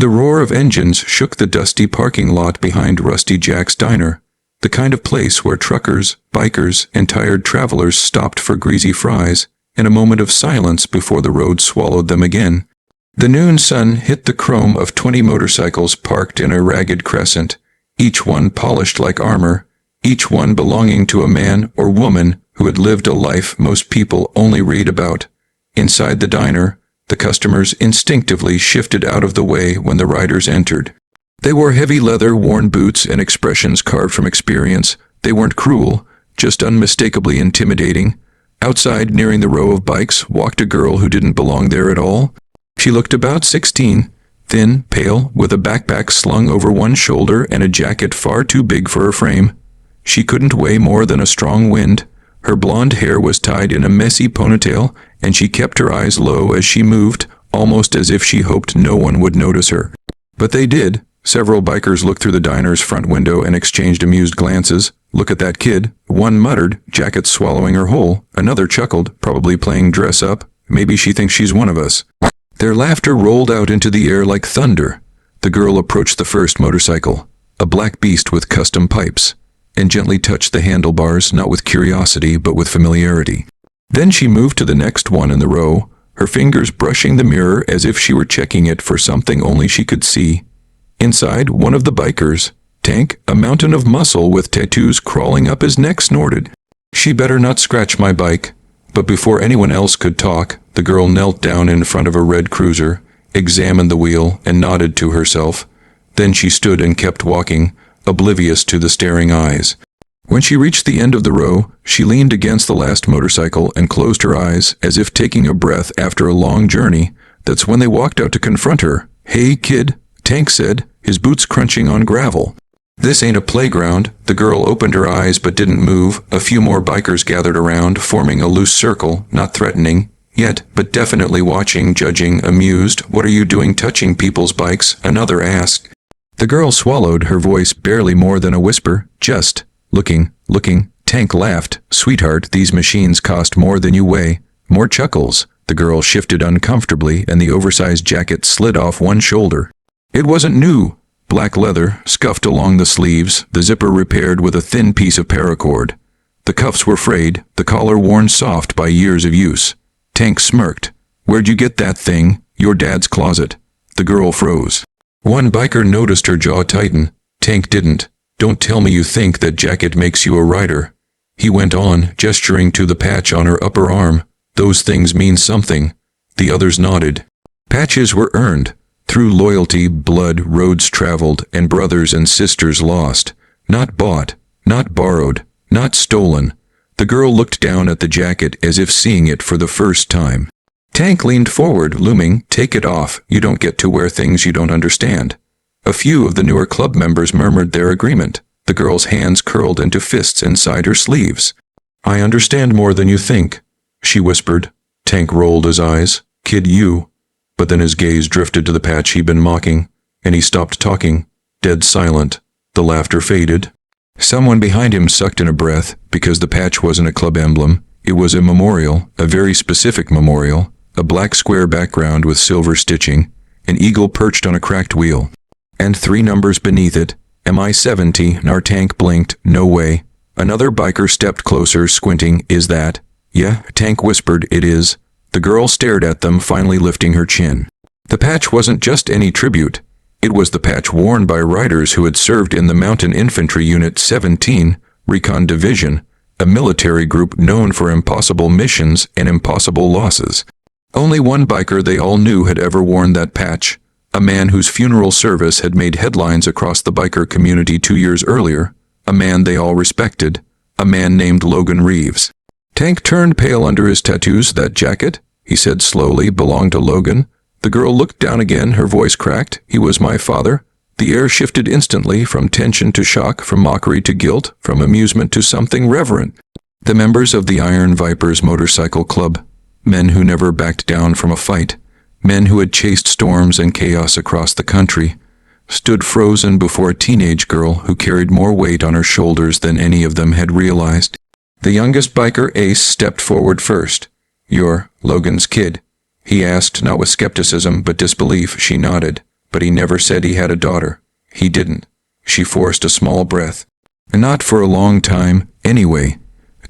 The roar of engines shook the dusty parking lot behind Rusty Jack's diner, the kind of place where truckers, bikers, and tired travelers stopped for greasy fries and a moment of silence before the road swallowed them again. The noon sun hit the chrome of 20 motorcycles parked in a ragged crescent, each one polished like armor, each one belonging to a man or woman who had lived a life most people only read about. Inside the diner, the customers instinctively shifted out of the way when the riders entered. They wore heavy leather, worn boots, and expressions carved from experience. They weren't cruel, just unmistakably intimidating. Outside, nearing the row of bikes, walked a girl who didn't belong there at all. She looked about 16, thin, pale, with a backpack slung over one shoulder and a jacket far too big for her frame. She couldn't weigh more than a strong wind. Her blonde hair was tied in a messy ponytail, and she kept her eyes low as she moved, almost as if she hoped no one would notice her. But they did. Several bikers looked through the diner's front window and exchanged amused glances. "Look at that kid," one muttered, jacket swallowing her whole. Another chuckled, probably playing dress up. "Maybe she thinks she's one of us." Their laughter rolled out into the air like thunder. The girl approached the first motorcycle, a black beast with custom pipes, and gently touched the handlebars, not with curiosity, but with familiarity. Then she moved to the next one in the row, her fingers brushing the mirror as if she were checking it for something only she could see. Inside, one of the bikers, Tank, a mountain of muscle with tattoos crawling up his neck, snorted. "She better not scratch my bike." But before anyone else could talk, the girl knelt down in front of a red cruiser, examined the wheel, and nodded to herself. Then she stood and kept walking, oblivious to the staring eyes. When she reached the end of the row, she leaned against the last motorcycle and closed her eyes, as if taking a breath after a long journey. That's when they walked out to confront her. "Hey, kid," Tank said, his boots crunching on gravel. "This ain't a playground." The girl opened her eyes but didn't move. A few more bikers gathered around, forming a loose circle, not threatening yet, but definitely watching, judging, amused. "What are you doing touching people's bikes?" another asked. The girl swallowed, her voice barely more than a whisper. "Just looking. Tank laughed. "Sweetheart, these machines cost more than you weigh." More chuckles. The girl shifted uncomfortably, and the oversized jacket slid off one shoulder. It wasn't new. Black leather, scuffed along the sleeves, the zipper repaired with a thin piece of paracord. The cuffs were frayed, the collar worn soft by years of use. Tank smirked. "Where'd you get that thing?" "Your dad's closet." The girl froze. One biker noticed her jaw tighten. Tank didn't. "Don't tell me you think that jacket makes you a rider." He went on, gesturing to the patch on her upper arm. "Those things mean something." The others nodded. Patches were earned. Through loyalty, blood, roads traveled, and brothers and sisters lost. Not bought, not borrowed, not stolen. The girl looked down at the jacket as if seeing it for the first time. Tank leaned forward, looming. "Take it off. You don't get to wear things you don't understand." A few of the newer club members murmured their agreement. The girl's hands curled into fists inside her sleeves. "I understand more than you think," she whispered. Tank rolled his eyes. "Kid, you." But then his gaze drifted to the patch he'd been mocking, and he stopped talking, dead silent. The laughter faded. Someone behind him sucked in a breath, because the patch wasn't a club emblem. It was a memorial, a very specific memorial, a black square background with silver stitching, an eagle perched on a cracked wheel, and 3 numbers beneath it. MI-70. Our Tank blinked. "No way." Another biker stepped closer, squinting. "Is that?" "Yeah," Tank whispered. "It is." The girl stared at them, finally lifting her chin. The patch wasn't just any tribute. It was the patch worn by riders who had served in the Mountain Infantry Unit 17, Recon Division, a military group known for impossible missions and impossible losses. Only one biker they all knew had ever worn that patch, a man whose funeral service had made headlines across the biker community 2 years earlier, a man they all respected, a man named Logan Reeves. Tank turned pale under his tattoos. "That jacket," he said slowly, "belonged to Logan." The girl looked down again, her voice cracked. "He was my father." The air shifted instantly, from tension to shock, from mockery to guilt, from amusement to something reverent. The members of the Iron Vipers Motorcycle Club, men who never backed down from a fight, men who had chased storms and chaos across the country, stood frozen before a teenage girl who carried more weight on her shoulders than any of them had realized. The youngest biker, Ace, stepped forward first. "You're Logan's kid?" he asked, not with skepticism but disbelief. She nodded. but he never said he had a daughter. He didn't. She forced a small breath. Not for a long time, anyway.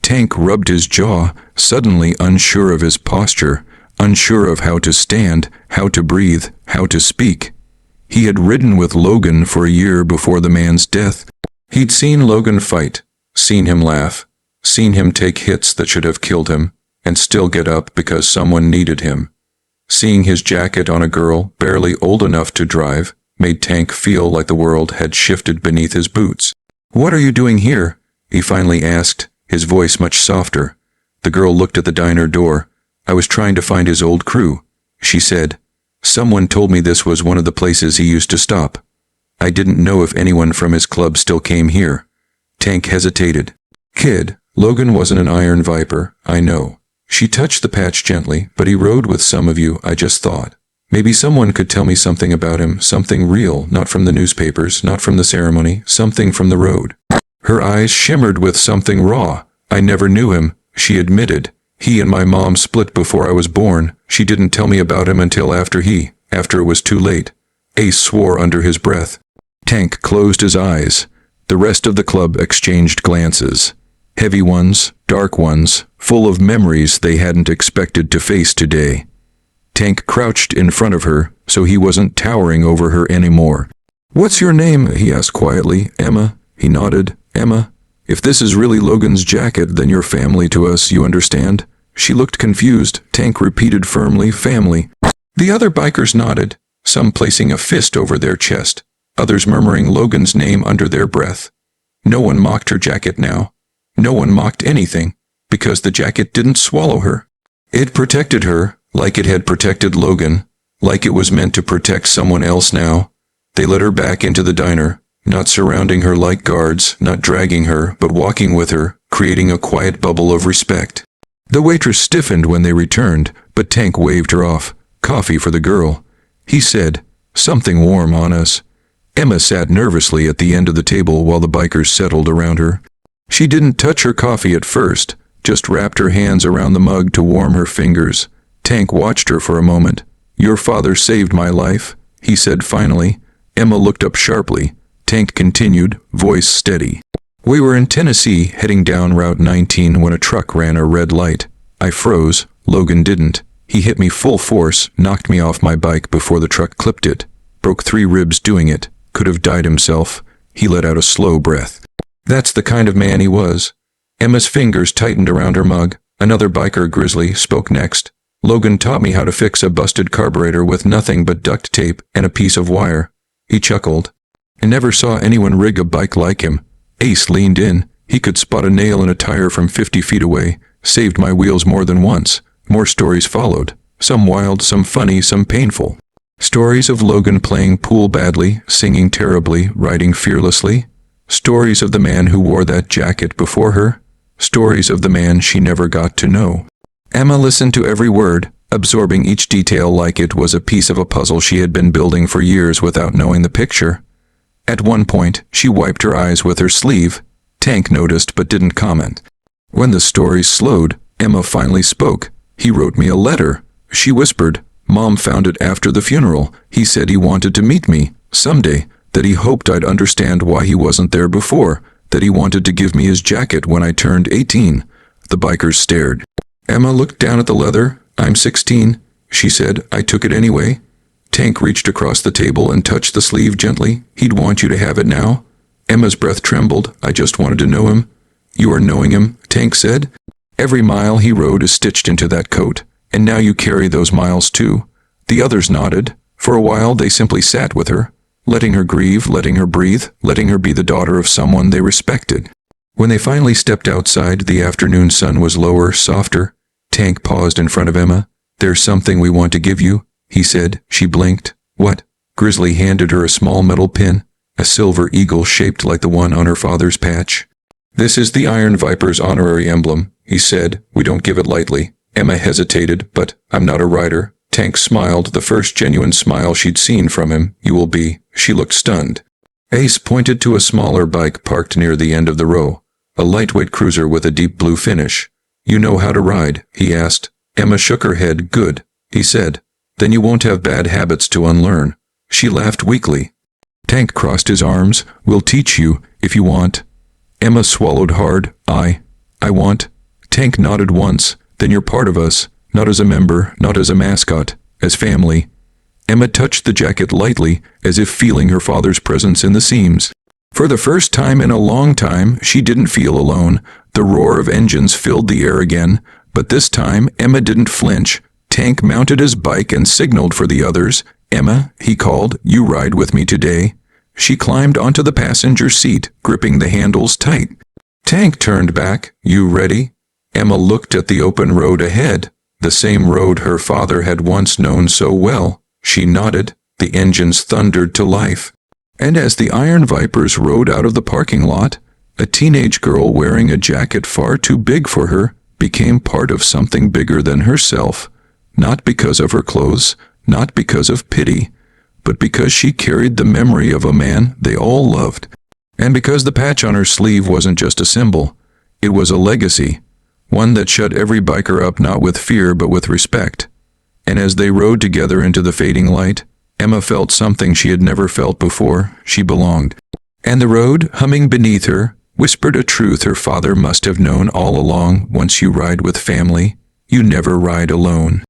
Tank rubbed his jaw, suddenly unsure of his posture, unsure of how to stand, how to breathe, how to speak. He had ridden with Logan for a year before the man's death. He'd seen Logan fight, seen him laugh, seen him take hits that should have killed him, and still get up because someone needed him. Seeing his jacket on a girl barely old enough to drive made Tank feel like the world had shifted beneath his boots. "What are you doing here?" he finally asked, his voice much softer. The girl looked at the diner door. "I was trying to find his old crew," she said. "Someone told me this was one of the places he used to stop. I didn't know if anyone from his club still came here." Tank hesitated. "Kid, Logan wasn't an Iron Viper, I know." She touched the patch gently. "But he rode with some of you, I just thought. Maybe someone could tell me something about him, something real, not from the newspapers, not from the ceremony, something from the road." Her eyes shimmered with something raw. "I never knew him," she admitted. "He and my mom split before I was born. She didn't tell me about him until after it was too late." Ace swore under his breath. Tank closed his eyes. The rest of the club exchanged glances. Heavy ones, dark ones, full of memories they hadn't expected to face today. Tank crouched in front of her, so he wasn't towering over her anymore. "What's your name?" he asked quietly. "Emma." He nodded. "Emma. If this is really Logan's jacket, then you're family to us, you understand?" She looked confused. Tank repeated firmly, "Family." The other bikers nodded, some placing a fist over their chest, others murmuring Logan's name under their breath. No one mocked her jacket now. No one mocked anything, because the jacket didn't swallow her. It protected her, like it had protected Logan, like it was meant to protect someone else now. They led her back into the diner, not surrounding her like guards, not dragging her, but walking with her, creating a quiet bubble of respect. The waitress stiffened when they returned, but Tank waved her off. "Coffee for the girl," he said. "Something warm on us." Emma sat nervously at the end of the table while the bikers settled around her. She didn't touch her coffee at first, just wrapped her hands around the mug to warm her fingers. Tank watched her for a moment. "Your father saved my life," he said finally. Emma looked up sharply. Tank continued, voice steady. "We were in Tennessee, heading down Route 19 when a truck ran a red light. I froze. Logan didn't. He hit me full force, knocked me off my bike before the truck clipped it. Broke 3 ribs doing it. Could have died himself." He let out a slow breath. "That's the kind of man he was." Emma's fingers tightened around her mug. Another biker, Grizzly, spoke next. "Logan taught me how to fix a busted carburetor with nothing but duct tape and a piece of wire." He chuckled. "I never saw anyone rig a bike like him." Ace leaned in. "He could spot a nail in a tire from 50 feet away. Saved my wheels more than once." More stories followed. Some wild, some funny, some painful. Stories of Logan playing pool badly, singing terribly, riding fearlessly. Stories of the man who wore that jacket before her. Stories of the man she never got to know. Emma listened to every word, absorbing each detail like it was a piece of a puzzle she had been building for years without knowing the picture. At one point, she wiped her eyes with her sleeve. Tank noticed but didn't comment. When the stories slowed, Emma finally spoke. "He wrote me a letter," she whispered. "Mom found it after the funeral. He said he wanted to meet me, someday, that he hoped I'd understand why he wasn't there before, that he wanted to give me his jacket when I turned 18. The bikers stared. Emma looked down at the leather. "I'm 16, she said. "I took it anyway." Tank reached across the table and touched the sleeve gently. "He'd want you to have it now." Emma's breath trembled. "I just wanted to know him." "You are knowing him," Tank said. "Every mile he rode is stitched into that coat, and now you carry those miles too." The others nodded. For a while they simply sat with her, letting her grieve, letting her breathe, letting her be the daughter of someone they respected. When they finally stepped outside, the afternoon sun was lower, softer. Tank paused in front of Emma. "There's something we want to give you," he said. She blinked. "What?" Grizzly handed her a small metal pin, a silver eagle shaped like the one on her father's patch. "This is the Iron Viper's honorary emblem," he said. "We don't give it lightly." Emma hesitated. "But I'm not a rider." Tank smiled, the first genuine smile she'd seen from him. "You will be." She looked stunned. Ace pointed to a smaller bike parked near the end of the row, a lightweight cruiser with a deep blue finish. "You know how to ride?" he asked. Emma shook her head. "Good," he said. "Then you won't have bad habits to unlearn." She laughed weakly. Tank crossed his arms. We'll teach you, if you want. Emma swallowed hard. I want. Tank nodded once. Then you're part of us. Not as a member, not as a mascot, as family. Emma touched the jacket lightly, as if feeling her father's presence in the seams. For the first time in a long time, she didn't feel alone. The roar of engines filled the air again, but this time Emma didn't flinch. Tank mounted his bike and signaled for the others. Emma, he called, you ride with me today. She climbed onto the passenger seat, gripping the handles tight. Tank turned back. You ready? Emma looked at the open road ahead, the same road her father had once known so well. She nodded. The engines thundered to life. And as the Iron Vipers rode out of the parking lot, a teenage girl wearing a jacket far too big for her became part of something bigger than herself, not because of her clothes, not because of pity, but because she carried the memory of a man they all loved. And because the patch on her sleeve wasn't just a symbol, it was a legacy, one that shut every biker up not with fear but with respect. And as they rode together into the fading light, Emma felt something she had never felt before. She belonged. And the road, humming beneath her, whispered a truth her father must have known all along. Once you ride with family, you never ride alone.